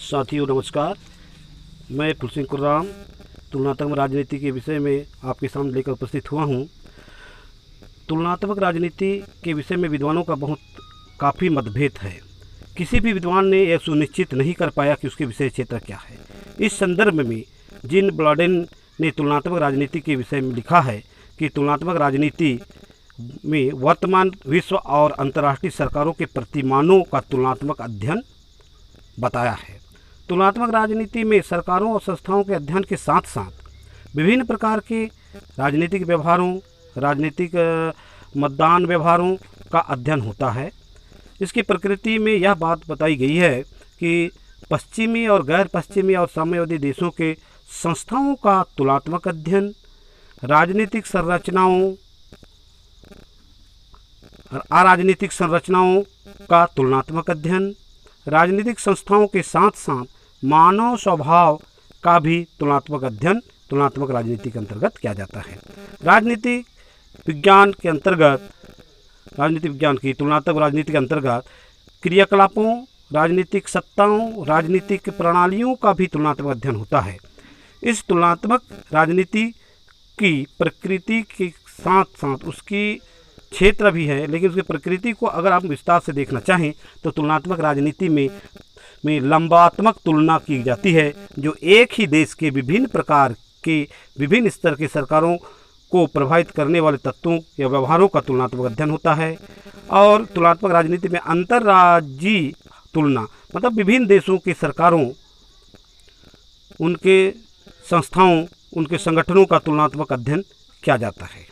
साथियों नमस्कार, मैं फुलसिंह कुर्राम तुलनात्मक राजनीति के विषय में आपके सामने लेकर उपस्थित हुआ हूँ। तुलनात्मक राजनीति के विषय में विद्वानों का काफ़ी मतभेद है। किसी भी विद्वान ने यह सुनिश्चित नहीं कर पाया कि उसके विषय क्षेत्र क्या है। इस संदर्भ में जीन ब्लॉडेन ने तुलनात्मक राजनीति के विषय में लिखा है कि तुलनात्मक राजनीति में वर्तमान विश्व और अंतर्राष्ट्रीय सरकारों के प्रतिमानों का तुलनात्मक अध्ययन बताया है। तुलनात्मक राजनीति में सरकारों और संस्थाओं के अध्ययन के साथ साथ विभिन्न प्रकार के राजनीतिक व्यवहारों, राजनीतिक मतदान व्यवहारों का अध्ययन होता है। इसकी प्रकृति में यह बात बताई गई है कि पश्चिमी और गैर पश्चिमी और साम्यवादी देशों के संस्थाओं का तुलनात्मक अध्ययन, राजनीतिक संरचनाओं, अराजनीतिक संरचनाओं का तुलनात्मक अध्ययन, राजनीतिक संस्थाओं के साथ साथ मानव स्वभाव का भी तुलनात्मक अध्ययन तुलनात्मक राजनीति के अंतर्गत किया जाता है। राजनीतिक विज्ञान की तुलनात्मक राजनीति के अंतर्गत क्रियाकलापों, राजनीतिक सत्ताओं, राजनीतिक प्रणालियों का भी तुलनात्मक अध्ययन होता है। इस तुलनात्मक राजनीति की प्रकृति के साथ साथ उसकी क्षेत्र भी है, लेकिन उसकी प्रकृति को अगर आप विस्तार से देखना चाहें तो तुलनात्मक राजनीति में लंबात्मक तुलना की जाती है, जो एक ही देश के विभिन्न प्रकार के विभिन्न स्तर के सरकारों को प्रभावित करने वाले तत्वों या व्यवहारों का तुलनात्मक अध्ययन होता है। और तुलनात्मक राजनीति में अंतर्राज्यीय तुलना मतलब विभिन्न देशों की सरकारों, उनके संस्थाओं, उनके संगठनों का तुलनात्मक अध्ययन किया जाता है।